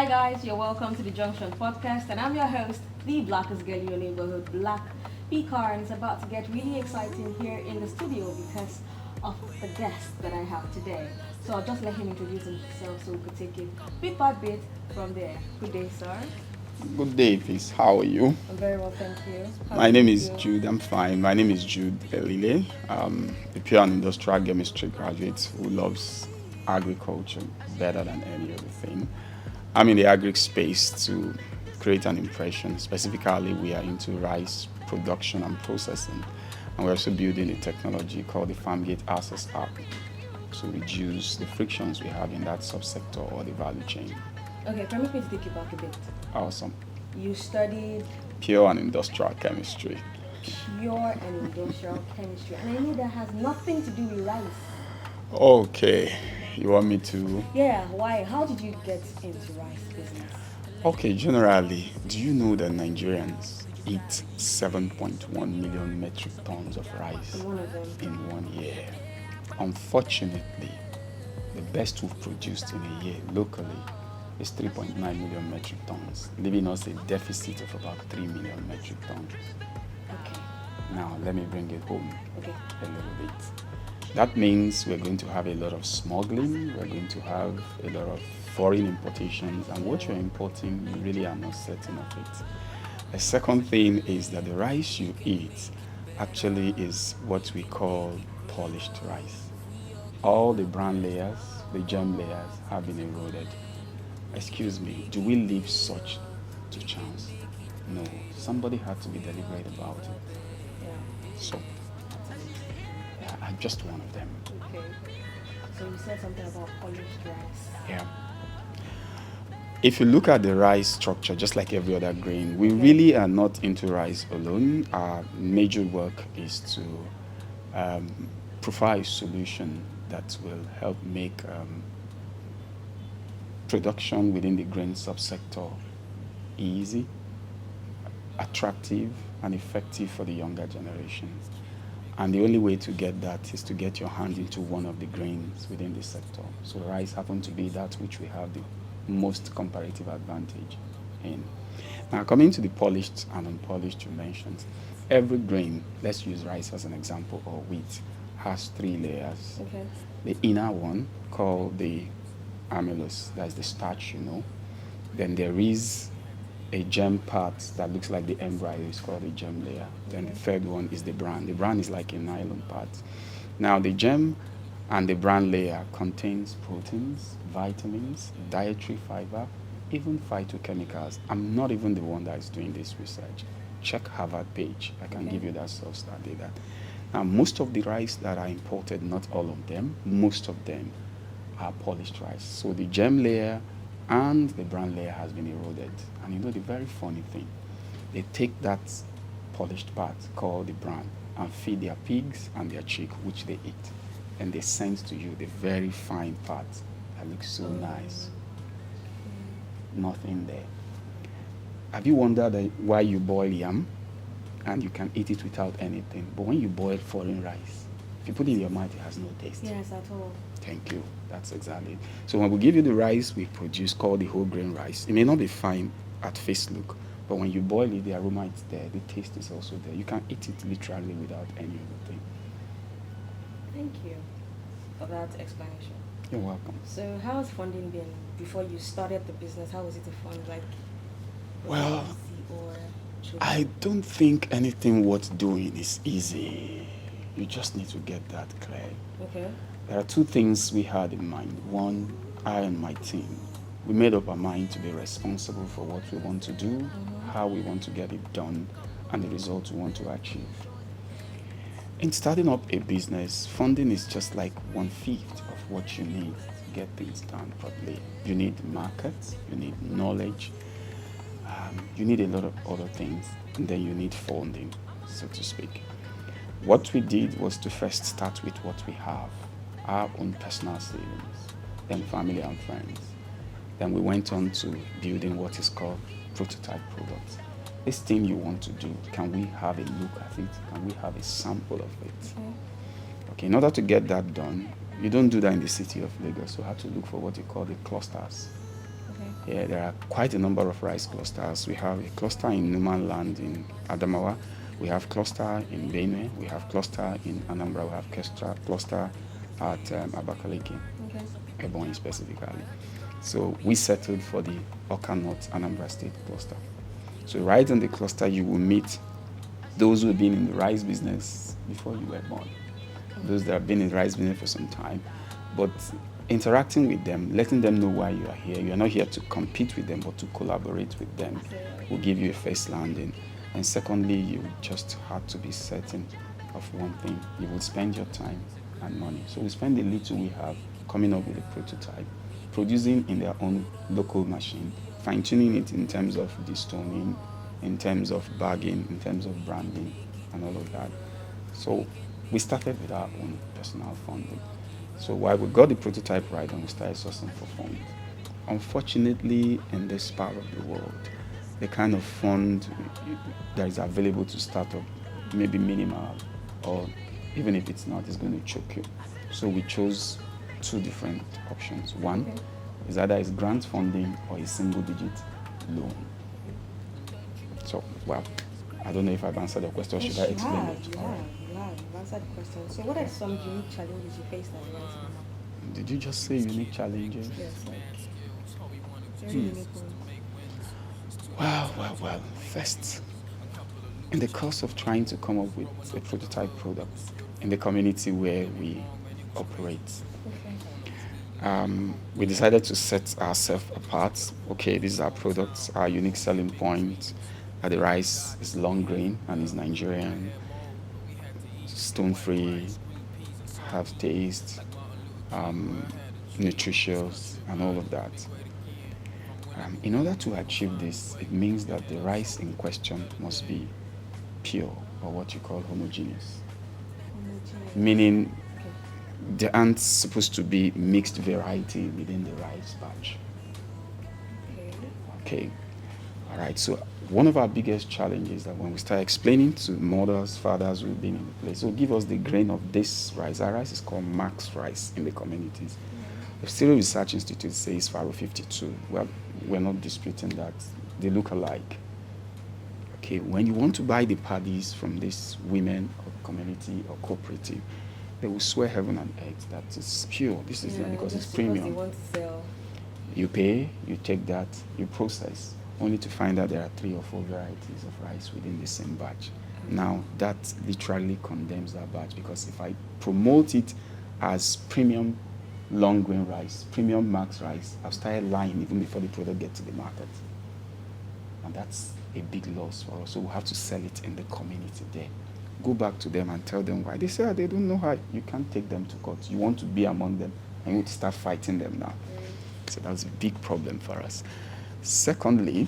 Hi guys, you're welcome to the Junction Podcast, and I'm your host, the blackest girl in your neighborhood, Black Pcar, and it's about to get really exciting here in the studio because of the guest that I have today. So I'll just let him introduce himself so we could take it bit by bit from there. Good day, sir. Good day, please. How are you? I'm very well, thank you. How My do name you is feel? Jude. I'm fine. My name is Jude Elile. A pure and industrial chemistry graduate who loves agriculture better than any other thing. I'm in the agri space to create an impression. Specifically, we are into rice production and processing. And we're also building a technology called the FarmGate Access app to reduce the frictions we have in that subsector or the value chain. Okay, permit me to take you back a bit. Awesome. You studied Pure and industrial chemistry. pure and industrial chemistry, and I know that has nothing to do with rice. Okay. You want me to? Yeah, why? How did you get into rice business? Okay, generally, do you know that Nigerians eat 7.1 million metric tons of rice I'm one of them. in 1 year? Unfortunately, the best we've produced in a year locally is 3.9 million metric tons, leaving us a deficit of about 3 million metric tons. Okay, Now, let me bring it home okay. a little bit. That means we're going to have a lot of smuggling, we're going to have a lot of foreign importations, and what you're importing, you really are not certain of it. The second thing is that the rice you eat actually is what we call polished rice. All the bran layers, the germ layers have been eroded. Excuse me, do we leave such to chance? No, somebody had to be deliberate about it. Yeah, So, yeah, I'm just one of them. okay. So you said something about polished rice. Yeah. If you look at the rice structure, just like every other grain, we Okay. really are not into rice alone. Our major work is to provide a solution that will help make production within the grain subsector easy, attractive, and effective for the younger generations. And the only way to get that is to get your hand into one of the grains within the sector. So rice happens to be that which we have the most comparative advantage in. Now, coming to the polished and unpolished you mentioned, every grain, let's use rice as an example, or wheat, has three layers. Okay. The inner one, called the amylose, that's the starch, Then there is a germ part that looks like the embryo, is called the germ layer. Then the third one is the bran. The bran is like a nylon part. Now, the germ and the bran layer contains proteins, vitamins, dietary fiber, even phytochemicals. I'm not even the one that is doing this research. Check Harvard page. I can give you that source that data. Now, most of the rice that are imported, not all of them, most of them are polished rice. So the germ layer and the bran layer has been eroded. And the very funny thing, they take that polished part called the bran and feed their pigs and their chick, which they eat. And they send to you the very fine part that looks so nice. Nothing there. Have you wondered why you boil yam and you can eat it without anything? But when you boil foreign rice, if you put it in your mouth, it has no taste. Yes, at all. Thank you. That's exactly it. So when we give you the rice we produce called the whole grain rice, it may not be fine at face look, but when you boil it, the aroma is there, the taste is also there. You can eat it literally without any other thing. Thank you for that explanation. You're welcome. So how has funding been before you started the business? How was it to fund? Like, Well, easy or I don't think anything worth doing is easy. You just need to get that clear. Okay. There are two things we had in mind. One, I and my team, we made up our mind to be responsible for what we want to do, how we want to get it done, and the results we want to achieve. In starting up a business, funding is just like 1/5 of what you need to get things done properly. You need markets, you need knowledge, you need a lot of other things, and then you need funding, so to speak. What we did was to first start with what we have, our own personal savings, then family and friends. Then we went on to building what is called prototype products. This thing you want to do, can we have a look at it? Can we have a sample of it? Okay, in order to get that done, you don't do that in the city of Lagos. So you have to look for what you call the clusters. Okay. Yeah, there are quite a number of rice clusters. We have a cluster in Numan Land in Adamawa. We have cluster in Benue. We have cluster in Anambra. We have cluster at Abakaliki, Okay. Ebonyi specifically. So we settled for the Oka North Anambra State cluster. So right in the cluster, you will meet those who have been in the rice business before you were born, those that have been in the rice business for some time, but interacting with them, letting them know why you are here. You are not here to compete with them, but to collaborate with them. Will give you a first landing. And secondly, you just have to be certain of one thing. You will spend your time and money. So we spend the little we have coming up with a prototype, producing in their own local machine, fine-tuning it in terms of destoning, in terms of bagging, in terms of branding, and all of that. So we started with our own personal funding. So while we got the prototype right and we started sourcing for funds, unfortunately, in this part of the world, the kind of fund that is available to start up may be minimal, or even if it's not, it's going to choke you. So we chose two different options. One is either it's grant funding or a single-digit loan. So, well, I don't know if I've answered the question. Yes, Should I you explain have, it? you have, you've answered the question. So what are some unique challenges you faced as a rice farmer? Did you just say unique challenges? Yes, like very unique ones. Well. First, in the course of trying to come up with a prototype product in the community where we operate, we decided to set ourselves apart. Okay, these are products, our unique selling point. The rice is long grain and is Nigerian, stone-free, have taste, nutritious, and all of that. In order to achieve this, it means that the rice in question must be pure, or what you call homogeneous. Meaning there aren't supposed to be mixed variety within the rice batch. Okay. All right. So one of our biggest challenges is that when we start explaining to mothers, fathers who've been in the place, so give us the grain of this rice. Our rice is called Max rice in the communities. The Cereal Research Institute says Faro 52. Well, we're not disputing that. They look alike. Okay, when you want to buy the paddies from this women or community or cooperative, they will swear heaven and earth that it's pure. This is not because it's premium. Because they want to sell. You pay, you take that, you process, only to find out there are 3 or 4 varieties of rice within the same batch. Now, that literally condemns that batch, because if I promote it as premium long grain rice, premium max rice, I've started lying even before the product gets to the market. And that's a big loss for us. So we have to sell it in the community there. Go back to them and tell them why. They say they don't know how. You can't take them to court. You want to be among them, and you need to start fighting them now. So that was a big problem for us. Secondly,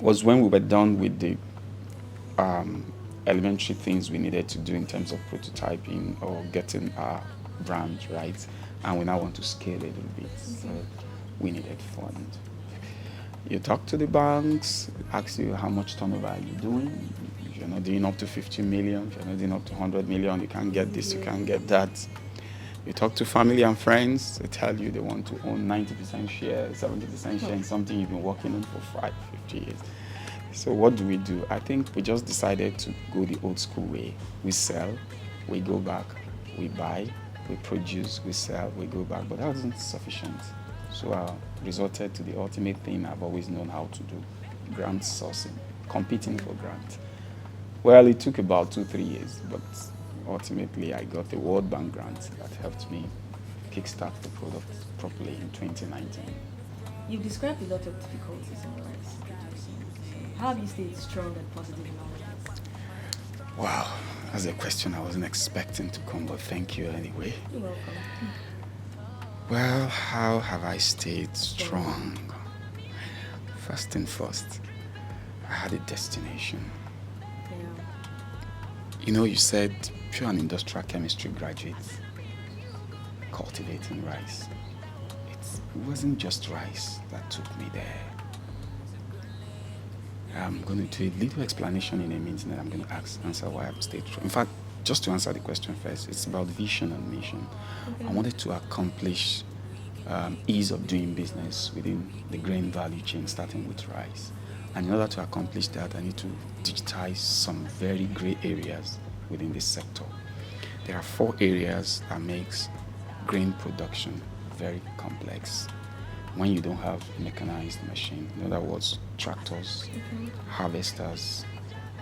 was when we were done with the elementary things we needed to do in terms of prototyping or getting our brand right, and we now want to scale a little bit. So we needed funds. You talk to the banks, ask you how much turnover are you doing. If you're not doing up to 50 million, if you're not doing up to 100 million, you can't get this, you can't get that. You talk to family and friends, they tell you they want to own 90% share, 70% share in something you've been working on for 50 years. So what do? I think we just decided to go the old school way. We sell, we go back, we buy, we produce, we sell, we go back. But that wasn't sufficient. So I resorted to the ultimate thing I've always known how to do, grant sourcing, competing for grant. Well, it took about 2-3 years, but ultimately I got the World Bank grant that helped me kickstart the product properly in 2019. You've described a lot of difficulties in rice producing. So how have you stayed strong and positive in all of this? Wow, that's a question I wasn't expecting to come, but thank you anyway. You're welcome. Well, how have I stayed strong? First and first, I had a destination. Yeah. You know, you said pure and industrial chemistry graduate cultivating rice. It wasn't just rice that took me there. I'm going to do a little explanation in a minute, and then I'm going to answer why I've stayed strong. In fact, just to answer the question first, it's about vision and mission. Okay. I wanted to accomplish ease of doing business within the grain value chain, starting with rice. And in order to accomplish that, I need to digitize some very gray areas within this sector. There are 4 areas that makes grain production very complex. When you don't have mechanized machine, in other words, tractors, harvesters,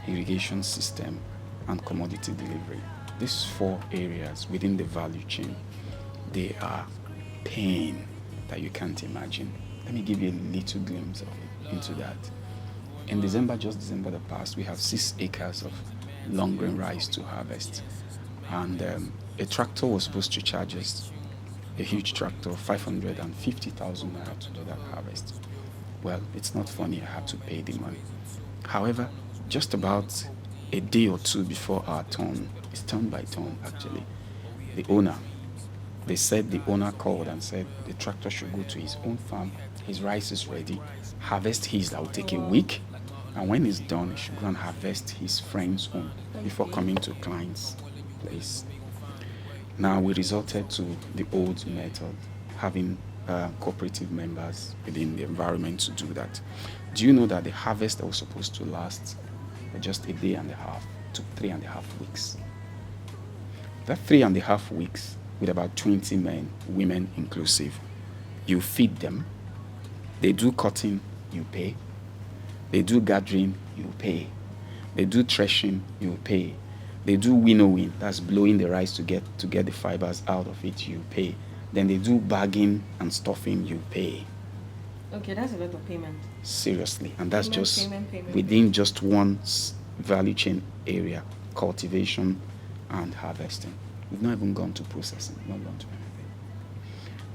irrigation system, and commodity delivery. These 4 areas within the value chain, they are pain that you can't imagine. Let me give you a little glimpse of it, into that. In December, just December the past, we have 6 acres of long grain rice to harvest. And a tractor was supposed to charge us, a huge tractor, 550,000 naira to do that harvest. Well, it's not funny, I had to pay the money. However, just about a day or 2 before our turn, it's turn by turn actually, the owner called and said the tractor should go to his own farm, his rice is ready, harvest his, that will take a week, and when it's done, he should go and harvest his friend's own before coming to client's place. Now we resorted to the old method, having cooperative members within the environment to do that. Do you know that the harvest that was supposed to last just a day and a half took 3.5 weeks? That 3.5 weeks, with about 20 men, women inclusive, you feed them, they do cutting, you pay, they do gathering, you pay, they do threshing, you pay, they do winnowing, that's blowing the rice to get the fibers out of it, you pay, then they do bagging and stuffing, you pay. Okay, that's a lot of payment. Seriously, and that's Payment. within just one value chain area, cultivation and harvesting. We've not even gone to processing, not gone to anything.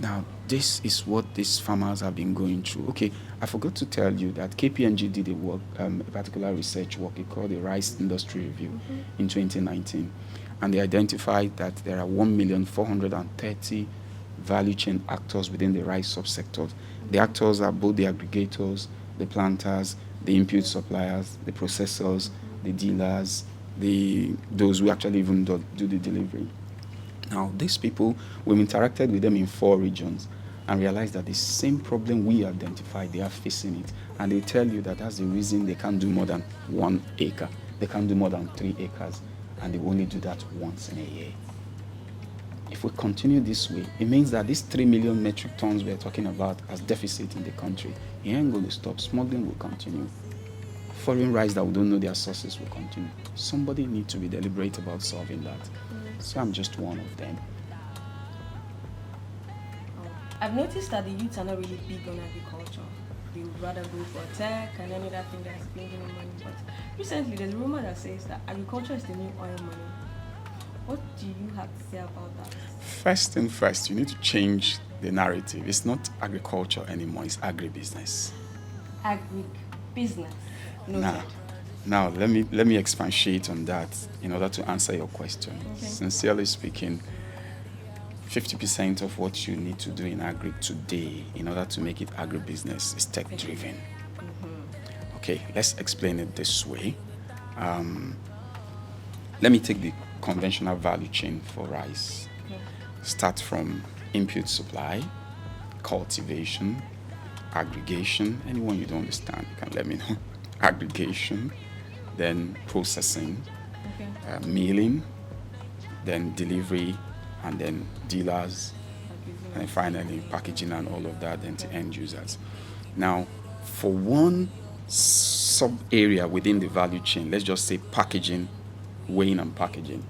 Now, this is what these farmers have been going through. Okay, I forgot to tell you that KPMG did a particular research work called the Rice Industry Review in 2019, and they identified that there are 1,430,000 value chain actors within the rice subsector. The actors are both the aggregators, the planters, the input suppliers, the processors, the dealers, those who actually even do the delivery. Now, these people, we've interacted with them in 4 regions and realized that the same problem we identified, they are facing it. And they tell you that that's the reason they can't do more than 1 acre. They can't do more than 3 acres. And they only do that once in a year. If we continue this way, it means that these 3 million metric tons we're talking about as deficit in the country, it ain't going to stop. Smuggling will continue. Foreign rice that we don't know their sources will continue. Somebody needs to be deliberate about solving that. So I'm just one of them. I've noticed that the youths are not really big on agriculture. They would rather go for tech and any other thing that's bringing in money. But recently, there's a rumor that says that agriculture is the new oil money. What do you have to say about that? First thing first, you need to change the narrative. It's not agriculture anymore, it's agribusiness. Agribusiness. Noted. Now let me expatiate on that in order to answer your question. Okay. Sincerely speaking, 50% of what you need to do in agri today in order to make it agribusiness is tech-driven. Okay, let's explain it this way. Let me take the conventional value chain for rice. Okay. Start from input supply, cultivation, aggregation. Anyone you don't understand, you can let me know. Aggregation, then processing, milling, then delivery, and then dealers, and then finally packaging and all of that, then to end users. Now, for one sub area within the value chain, let's just say packaging, weighing and packaging,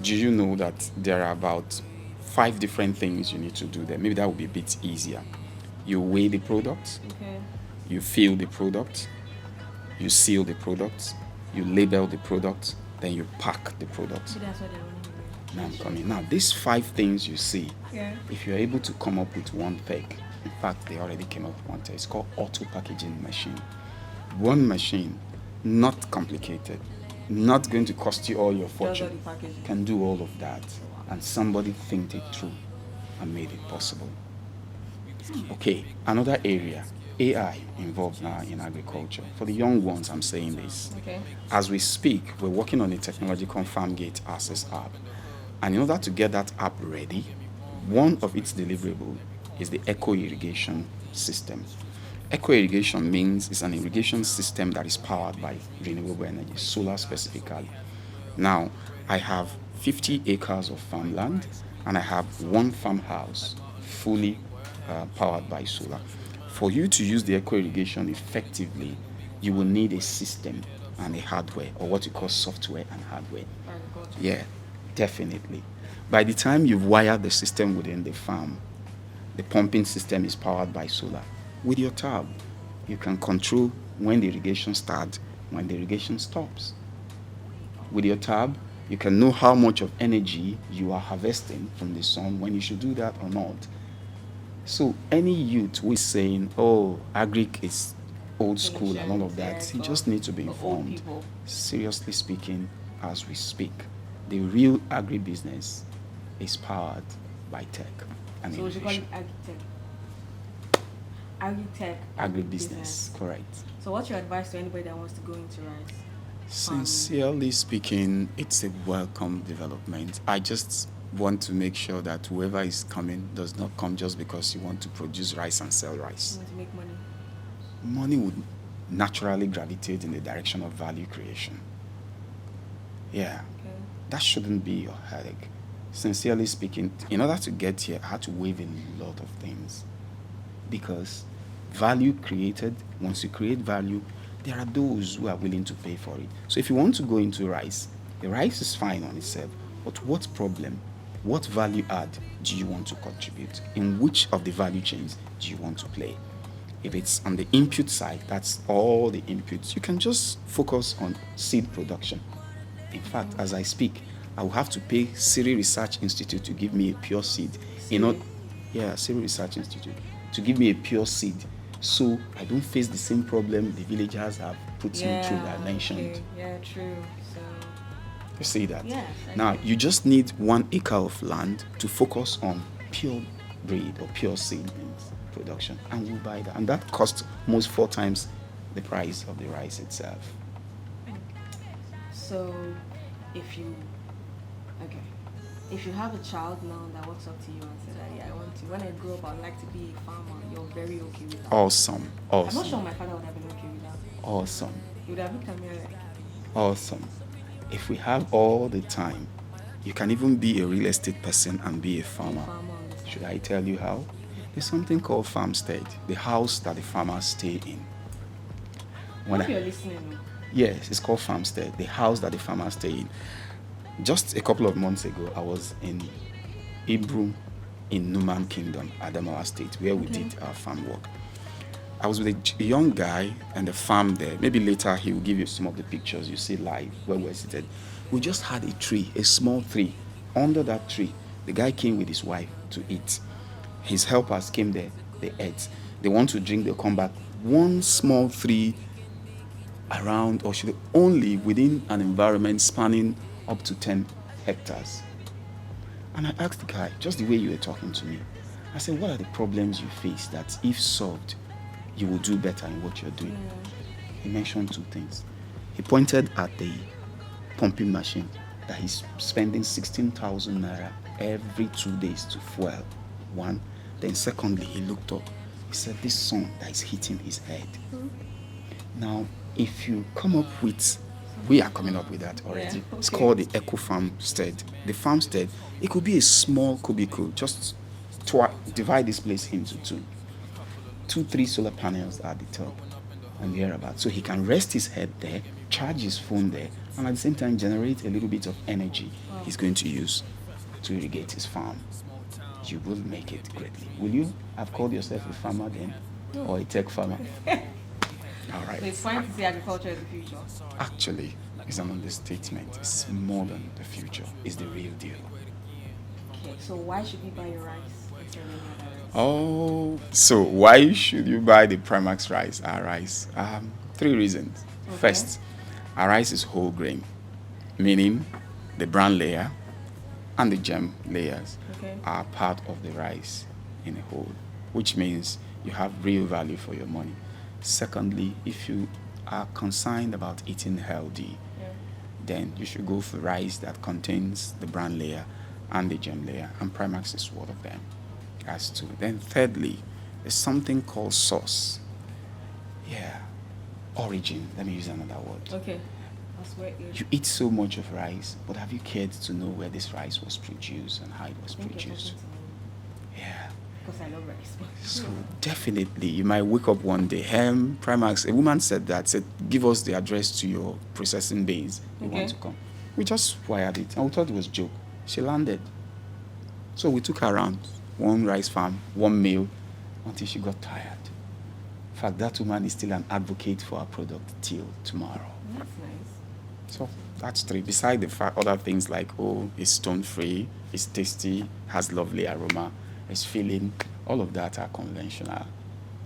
do you know that there are about 5 different things you need to do there? Maybe that would be a bit easier. You weigh the product, you fill the product, you seal the product, you label the product, then you pack the product. So that's what they're running. Now I'm coming. Now, these 5 things you see, if you're able to come up with one thing, in fact, they already came up with one thing. It's called auto packaging machine. One machine, not complicated, not going to cost you all your fortune, can do all of that. And somebody think it through and made it possible. Okay, another area, AI involved now in agriculture. For the young ones, I'm saying this. As we speak, we're working on a technology called FarmGate Access app. And in order to get that app ready, one of its deliverables is the eco-irrigation system. Eco-irrigation means it's an irrigation system that is powered by renewable energy, solar specifically. Now, I have 50 acres of farmland and I have one farmhouse fully powered by solar. For you to use the eco-irrigation effectively, you will need a system and a hardware, or what you call software and hardware. Yeah, definitely. By the time you've wired the system within the farm, the pumping system is powered by solar. With your tab, you can control when the irrigation starts, when the irrigation stops. With your tab, you can know how much of energy you are harvesting from the sun, when you should do that or not. So any youth who is saying, oh, agric is old school and all of that, you just need to be informed. Seriously speaking, as we speak, the real agribusiness is powered by tech and so innovation. So you call it agri-tech? Agribusiness, correct. So what's your advice to anybody that wants to go into rice? Sincerely speaking, it's a welcome development. I just want to make sure that whoever is coming does not come just because you want to produce rice and sell rice. You want to make money. Money would naturally gravitate in the direction of value creation. Yeah. Okay. That shouldn't be your headache. Sincerely speaking, in order to get here, I had to waive a lot of things. Because value created, once you create value, there are those who are willing to pay for it. So if you want to go into rice, the rice is fine on itself, but what problem, what value add do you want to contribute? In which of the value chains do you want to play? If it's on the input side, that's all the inputs. You can just focus on seed production. In fact, as I speak, I will have to pay Siri Research Institute to give me a pure seed. Siri Research Institute to give me a pure seed, so I don't face the same problem the villagers have put me through that I mentioned. Okay. Yeah, true. So you see that? Yes. Now you just need 1 acre of land to focus on pure breed or pure seedlings production, and we'll buy that. And that costs almost 4 times the price of the rice itself. So if you have a child now that walks up to you and says, Daddy, I want to, when I grow up, I'd like to be a farmer, you're very okay with that? Awesome. I'm not sure my father would have been okay with that. Awesome. He would have looked at me like... Awesome. If we have all the time, you can even be a real estate person and be a farmer. Should I tell you how? There's something called farmstead, the house that the farmers stay in. When you're listening. Yes, it's called farmstead, the house that the farmers stay in. Just a couple of months ago, I was in Ibru in Numan Kingdom, Adamawa State, where we did our farm work. I was with a young guy and the farm there. Maybe later he will give you some of the pictures you see live where we're seated. We just had a tree, a small tree. Under that tree, the guy came with his wife to eat. His helpers came there, they ate. They want to drink, they'll come back. One small tree around, or should only within an environment spanning up to 10 hectares. And I asked the guy, just the way you were talking to me, I said, what are the problems you face that if solved, you will do better in what you're doing? He mentioned 2 things. He pointed at the pumping machine that he's spending 16,000 naira every 2 days to fuel. 1. Then secondly, he looked up. He said, this sun that is hitting his head. Now, if you come up with, we are coming up with that already. Yeah, okay. It's called the Eco Farmstead. The farmstead, it could be a small cubicle, just divide this place into 2, 3 solar panels at the top and thereabouts. So he can rest his head there, charge his phone there, and at the same time generate a little bit of energy he's going to use to irrigate his farm. You will make it greatly. Will you have called yourself a farmer then? Or a tech farmer? All right. So it's fine to say agriculture is the future. Actually, it's an understatement. It's more than the future. It's the real deal. Okay, so why should we buy your rice? Oh, so why should you buy the Primax rice, our rice? 3 reasons. Okay. First, our rice is whole grain, meaning the bran layer and the germ layers are part of the rice in a whole, which means you have real value for your money. Secondly, if you are concerned about eating healthy, then you should go for rice that contains the bran layer and the germ layer, and Primax is one of them. That's two. Then thirdly, there's something called source. Yeah. Origin. Let me use another word. Okay. That's where You eat so much of rice, but have you cared to know where this rice was produced and how it was Thank you for produced? talking to me. Yeah. Because I love rice. So definitely, you might wake up one day. Primax, a woman said, give us the address to your processing base. We want to come. We just wired it, and we thought it was a joke. She landed. So we took her around one rice farm, one meal, until she got tired. In fact, that woman is still an advocate for our product till tomorrow. That's nice. So that's three. Beside the other things like, it's stone-free, it's tasty, has lovely aroma, it's filling, all of that are conventional.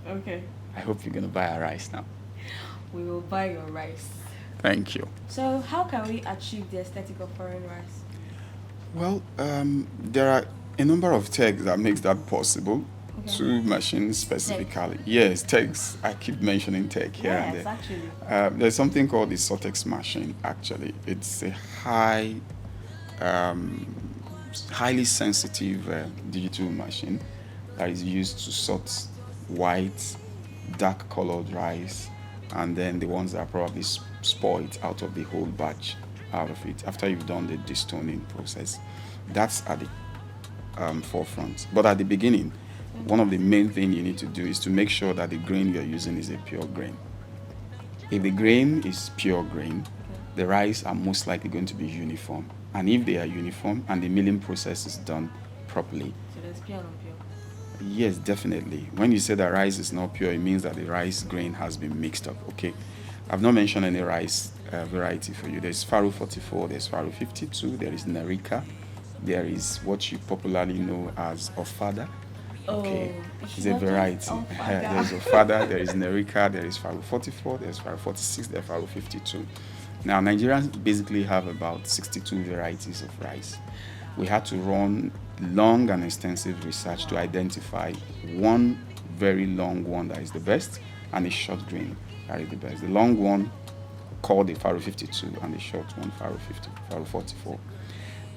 Okay. I hope you're going to buy our rice now. We will buy your rice. Thank you. So how can we achieve the aesthetic of foreign rice? Well, there are a number of techs that makes that possible. Okay. Two machines specifically. Yes, techs. I keep mentioning tech here and there. Yes, actually. There's something called the Sortex machine, actually. It's a highly sensitive digital machine that is used to sort white, dark colored rice, and then the ones that are probably spoiled out of the whole batch out of it after you've done the destoning process. That's at the forefront. But at the beginning, one of the main things you need to do is to make sure that the grain you're using is a pure grain. If the grain is pure grain, the rice are most likely going to be uniform. And if they are uniform and the milling process is done properly. So there's pure and pure? Yes, definitely. When you say that rice is not pure, it means that the rice grain has been mixed up. Okay. I've not mentioned any rice variety for you. There's Faro 44, there's Faro 52, there is Nerika, there is what you popularly know as Ofada. Okay, it's a variety. There's Ofada, there is Nerika, there is Faro 44, there's Faro 46, there's Faro 52. Now, Nigerians basically have about 62 varieties of rice. We had to run long and extensive research to identify one very long one that is the best and a short grain that is the best. The long one called the Faro 52 and the short one Faro 44.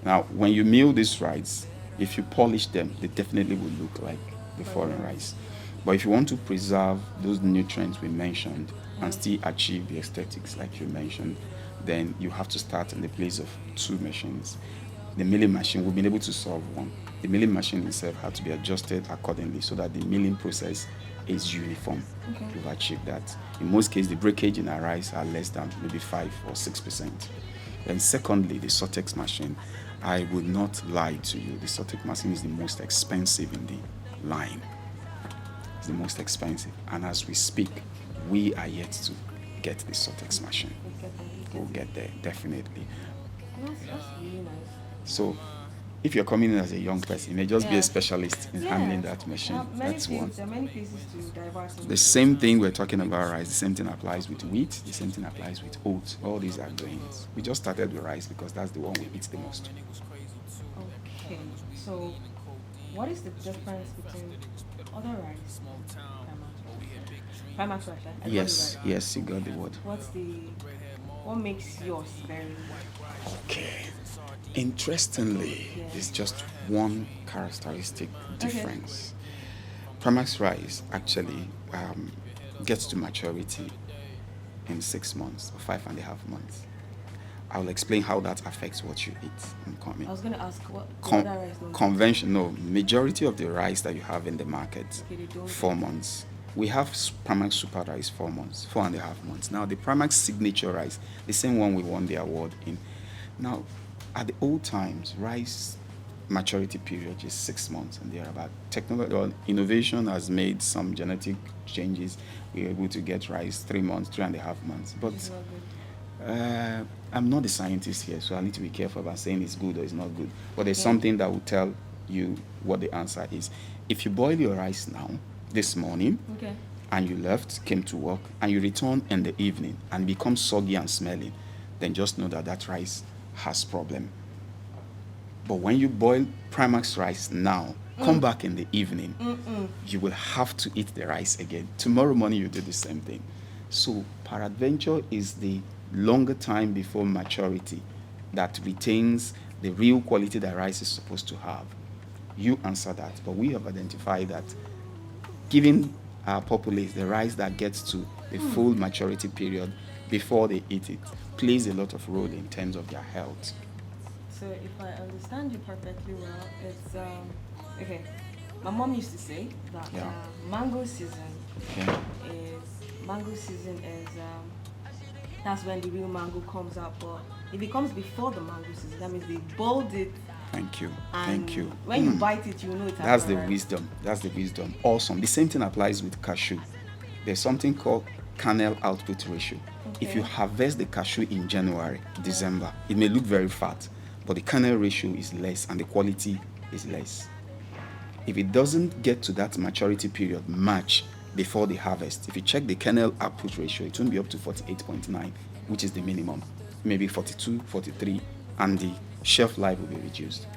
Now, when you mill these rice, if you polish them, they definitely will look like the foreign rice. But if you want to preserve those nutrients we mentioned and still achieve the aesthetics like you mentioned, then you have to start in the place of two machines. The milling machine, we've been able to solve one. The milling machine itself had to be adjusted accordingly so that the milling process is uniform. Okay. We've achieved that. In most cases, the breakage in our rice are less than maybe 5 or 6%. Then secondly, the Sortex machine. I would not lie to you. The Sortex machine is the most expensive in the line. It's the most expensive. And as we speak, we are yet to get the Sortex machine. We'll get there, definitely. That's really nice. So, if you're coming in as a young person, you may just be a specialist in handling that machine. That's one. There are many places to diverse. The same thing we're talking about rice, the same thing applies with wheat, the same thing applies with oats. All these are grains. We just started with rice because that's the one we eat the most. Okay, so what is the difference between other rice and Primax rice? Yes, yes, you got the word. What makes yours very Okay. Interestingly, it's just one characteristic difference. Primax rice actually gets to maturity in 6 months or 5.5 months. I'll explain how that affects what you eat. I was going to ask what other rice don't conventional majority of the rice that you have in the market, 4 months. We have Primax Super Rice 4 months, 4.5 months. Now the Primax Signature Rice, the same one we won the award in. Now, at the old times, rice maturity period is 6 months and thereabout. Technology or innovation has made some genetic changes. We're able to get rice 3 months, 3.5 months. But I'm not a scientist here, so I need to be careful about saying it's good or it's not good. But there's something that will tell you what the answer is. If you boil your rice now, this morning, and you left, came to work, and you return in the evening and become soggy and smelling, then just know that that rice has problem. But when you boil Primax rice now, come back in the evening, you will have to eat the rice again. Tomorrow morning, you do the same thing. So, peradventure is the longer time before maturity that retains the real quality that rice is supposed to have. You answer that. But we have identified that giving our populace the rice that gets to the full maturity period before they eat it plays a lot of role in terms of their health. So if I understand you perfectly well, it's okay. My mom used to say that Yeah. mango season Okay. mango season is that's when the real mango comes out. But if it comes before the mango season, that means they boiled it. Thank you. And Thank you. when you bite it, you know it. That's the arrived. wisdom. That's the wisdom. Awesome. The same thing applies with cashew. There's something called kernel output ratio. If you Okay. harvest the cashew in January, December, it may look very fat, but the kernel ratio is less and the quality is less. If it doesn't get to that maturity period, March, before the harvest, if you check the kernel output ratio, it won't be up to 48.9, which is the minimum, maybe 42, 43, and the shelf life will be reduced.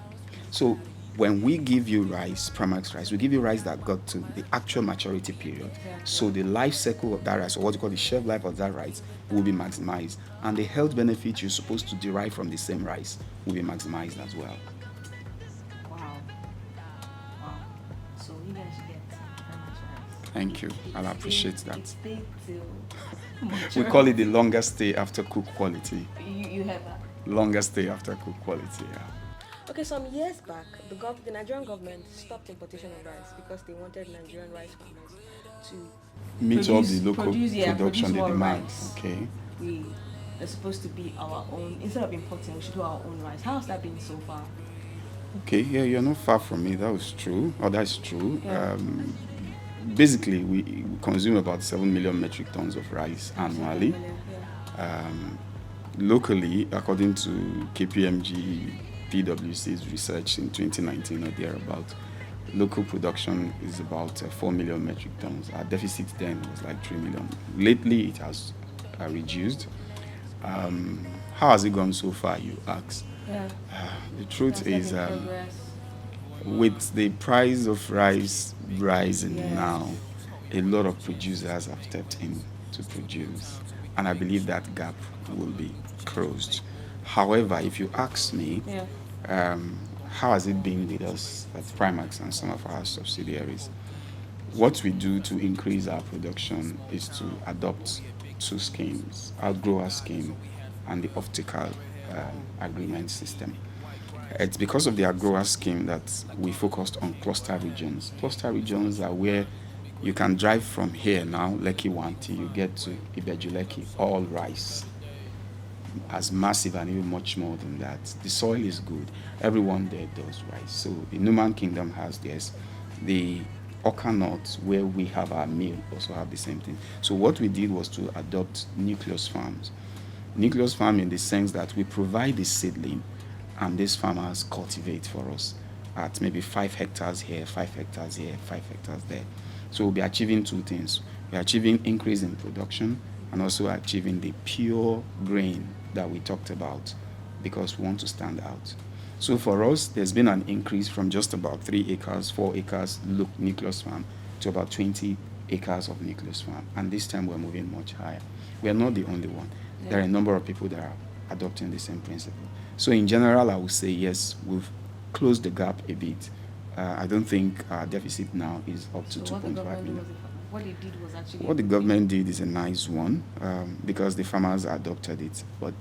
So when we give you rice, Primax rice, we give you rice that got to the actual maturity period. So the life cycle of that rice, or what you call the shelf life of that rice, will be maximized. And the health benefits you're supposed to derive from the same rice will be maximized as well. Wow. Wow. So you guys should get Primax rice. Thank you. I'll appreciate It that. stay till We maturity. call it the longest stay after cook quality. You heard that. Longest stay after cook quality, yeah. Okay, some years back, the Nigerian government stopped importation of rice because they wanted Nigerian rice farmers to Meet all the local produce production, the more demand. rice. Okay. We are supposed to be our own. Instead of importing, we should do our own rice. How has that been so far? Okay, yeah, you're not far from me. That was true. Oh, that's true. Yeah. Basically, we consume about 7 million metric tons of rice annually. Yeah. Locally, according to KPMG PwC's research in 2019 or thereabout, local production is about 4 million metric tons. Our deficit then was like 3 million. Lately, it has reduced. How has it gone so far, you ask? Yeah. The truth That's is, in progress. with the price of rice rising Yes. now, a lot of producers have stepped in to produce, and I believe that gap will be closed. However, if you ask me, Yeah. how has it been with us at Primax and some of our subsidiaries? What we do to increase our production is to adopt two schemes, our grower scheme and the optical agreement system. It's because of the grower scheme that we focused on cluster regions. Cluster regions are where you can drive from here now, Lekki 1, till you get to Ibejuleki, all rice. As massive and even much more than that. The soil is good. Everyone there does rice. So the Numan Kingdom has theirs. The Oka North, where we have our mill, also have the same thing. So what we did was to adopt nucleus farms. Nucleus farm in the sense that we provide the seedling and these farmers cultivate for us at maybe 5 hectares here, 5 hectares here, 5 hectares there. So we'll be achieving two things. We're achieving increase in production and also achieving the pure grain that we talked about because we want to stand out. So for us, there's been an increase from just about 3 acres, 4 acres nucleus farm to about 20 acres of nucleus farm. And this time we're moving much higher. We are not the only one. Yeah. There are a number of people that are adopting the same principle. So in general, I would say yes, we've closed the gap a bit. I don't think our deficit now is up to So 2.5 million. what they did was actually What the government did is a nice one because the farmers adopted it. But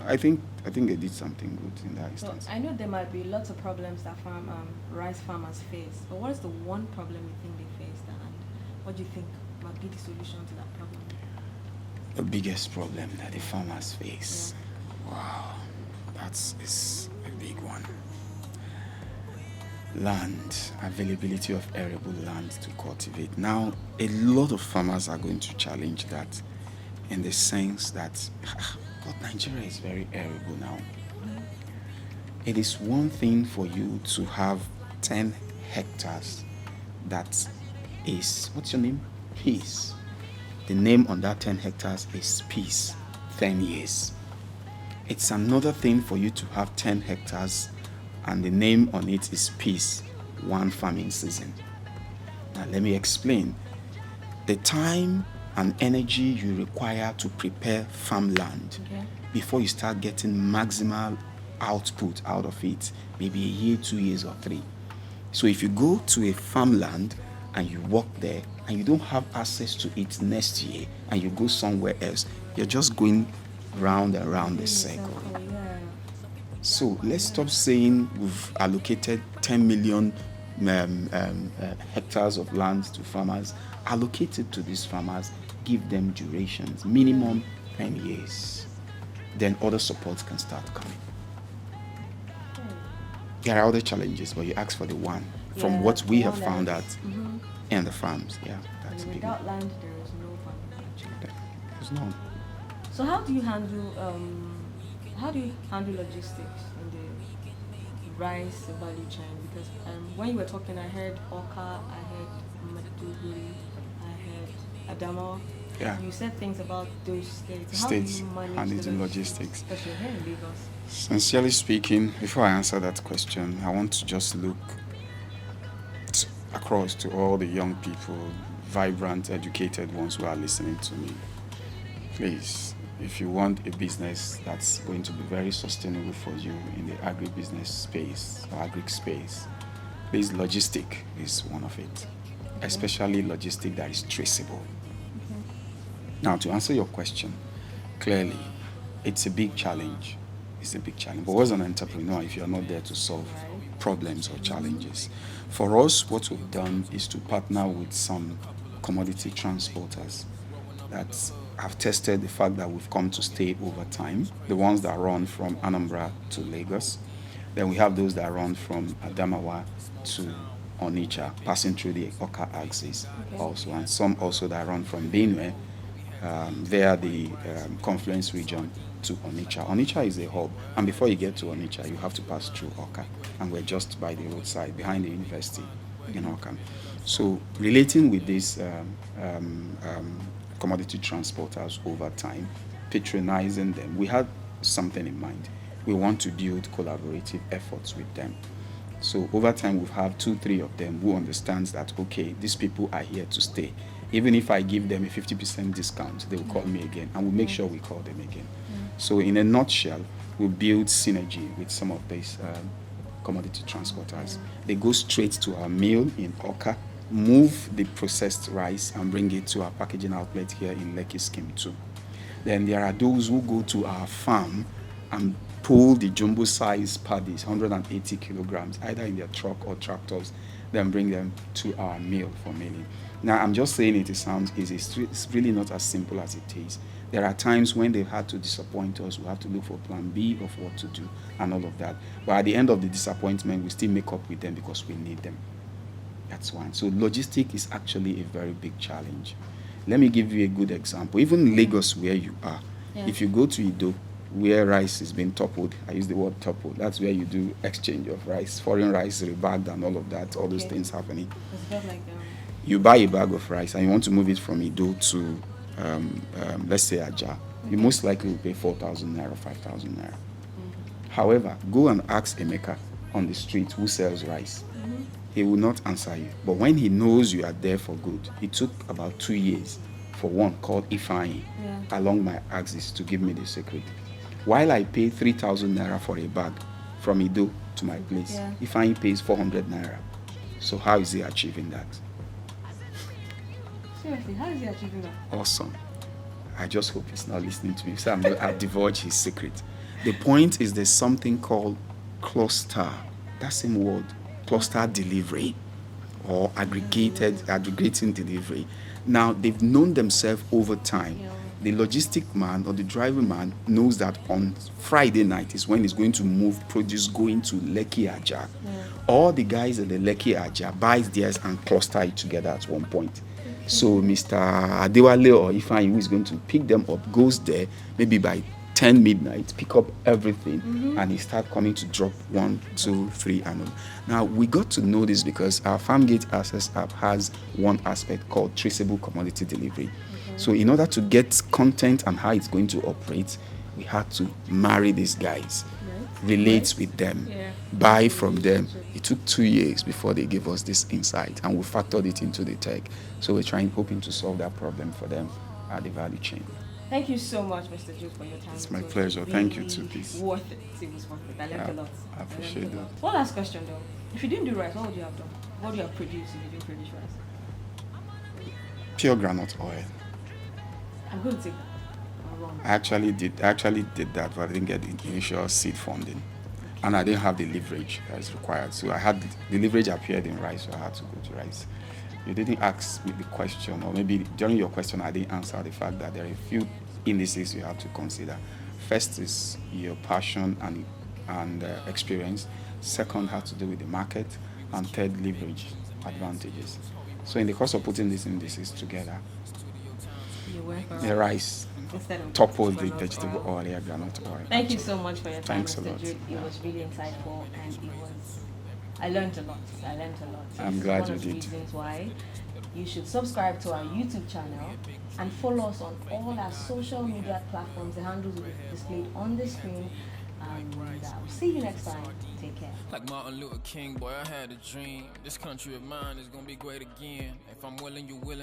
I think they did something good in that So instance. I know there might be lots of problems that rice farmers face, but what is the one problem you think they face, and what do you think might be the solution to that problem? The biggest problem that the farmers face. Wow, is a big one. Land, availability of arable land to cultivate. Now, a lot of farmers are going to challenge that in the sense that, God, Nigeria is very arable now. It is one thing for you to have 10 hectares that is, what's your name? Peace. The name on that 10 hectares is Peace, 10 years. It's another thing for you to have 10 hectares and the name on it is Peace, one farming season. Now let me explain. The time and energy you require to prepare farmland before you start getting maximal output out of it, maybe a year, 2 years, or 3. So if you go to a farmland and you work there and you don't have access to it next year and you go somewhere else, you're just going round and round the circle. Yeah. So let's stop saying we've allocated 10 million hectares of land to farmers. Allocate it to these farmers, give them durations, minimum 10 years. Then other supports can start coming. There are other challenges, but you ask for the one. From what we have found out in the farms, that's and big. Without land, there is no farming actually. There's none. So how do you handle logistics in the rice value chain? Because when you were talking, I heard Oka, I heard Maduguri, I heard Adamawa. Yeah. You said things about those states. States How do you manage handling the logistics. especially here in Lagos? Sincerely speaking, before I answer that question, I want to just look across to all the young people, vibrant, educated ones who are listening to me. Please, if you want a business that's going to be very sustainable for you in the agribusiness space or agri space, please, logistic is one of it, especially logistic that is traceable. Now, to answer your question, clearly, it's a big challenge. It's a big challenge. But what's an entrepreneur if you're not there to solve problems or challenges? For us, what we've done is to partner with some commodity transporters that have tested the fact that we've come to stay over time. The ones that run from Anambra to Lagos. Then we have those that run from Adamawa to Onitsha, passing through the Oka axis also. And some also that run from Benue via the confluence region to Onitsha. Onitsha is a hub, and before you get to Onitsha, you have to pass through Oka, and we're just by the roadside behind the university in Oka. So relating with these commodity transporters over time, patronizing them, we had something in mind. We want to build collaborative efforts with them. So over time, we've had 2-3 of them who understands that, okay, these people are here to stay. Even if I give them a 50% discount, they will call me again, and we'll make sure we call them again. So in a nutshell, we build synergy with some of these commodity transporters. They go straight to our mill in Oka, move the processed rice and bring it to our packaging outlet here in Lekki Scheme 2. Then there are those who go to our farm and pull the jumbo size paddies, 180 kilograms, either in their truck or tractors, then bring them to our mill for milling. Now, I'm just saying it sounds easy. It's really not as simple as it is. There are times when they've had to disappoint us. We have to look for plan B of what to do and all of that. But at the end of the disappointment, we still make up with them because we need them. That's one. So logistics is actually a very big challenge. Let me give you a good example. Even Lagos, where you are, if you go to Ido, where rice is being toppled, I use the word toppled, that's where you do exchange of rice, foreign rice, rebagged and all of that, all those things happening. It's like you buy a bag of rice and you want to move it from Ido to, let's say, Aja. You most likely will pay 4,000 naira, 5,000 naira. However, go and ask Emeka on the street who sells rice. He will not answer you. But when he knows you are there for good, it took about 2 years for one called Ifeanyi along my axis to give me the secret. While I pay 3,000 naira for a bag from Ido to my place, Ifeanyi pays 400 naira. So how is he achieving that? Seriously, how is he achieving that? Awesome. I just hope he's not listening to me, so I've divulged his secret. The point is there's something called cluster, that same word, cluster delivery or aggregating delivery. Now, they've known themselves over time. The logistic man or the driver man knows that on Friday night is when he's going to move produce going to Lekki Aja. All the guys at the Lekki Aja buys theirs and cluster it together at one point. So Mr. Adewale or Ifeanyi, who is going to pick them up, goes there maybe by 10 midnight, pick up everything, and he start coming to drop 1, 2, 3, and all. Now, we got to know this because our FarmGate Access app has one aspect called traceable commodity delivery. So in order to get content and how it's going to operate, we had to marry these guys, relate with them, buy from them. It took 2 years before they gave us this insight, and we factored it into the tech. So we're hoping to solve that problem for them at the value chain. Thank you so much, Mr. Jude, for your time. It's my It was pleasure. Thank you really too, peace. Worth it. It was worth it. I learned a lot. I appreciate that. One last question though. If you didn't do rice, what would you have done? What would you have produced if you didn't produce rice? Pure groundnut oil. I'm going to take that. I'm wrong. I actually did that, but I didn't get the initial seed funding. And I didn't have the leverage that is required. So I had the leverage appeared in rice, so I had to go to rice. You didn't ask me the question, or maybe during your question I didn't answer the fact that there are a few indices you have to consider. First is your passion and experience. Second has to do with the market, and third, leverage advantages. So in the course of putting these indices together, You went for the rice instead of toppled the groundnut vegetable oil. oil, groundnut oil. Thank you so much for your time, Thanks a Mr. lot. Jude. It was really insightful, and I learned a lot. I'm It's glad one you of the did. reasons why you should subscribe to our YouTube channel and follow us on all our social media platforms. The handles will be displayed on the screen. And we'll see you next time. Take care. Like Martin Luther King, boy, I had a dream. This country of mine is gonna be great again. If I'm willing, you're willing.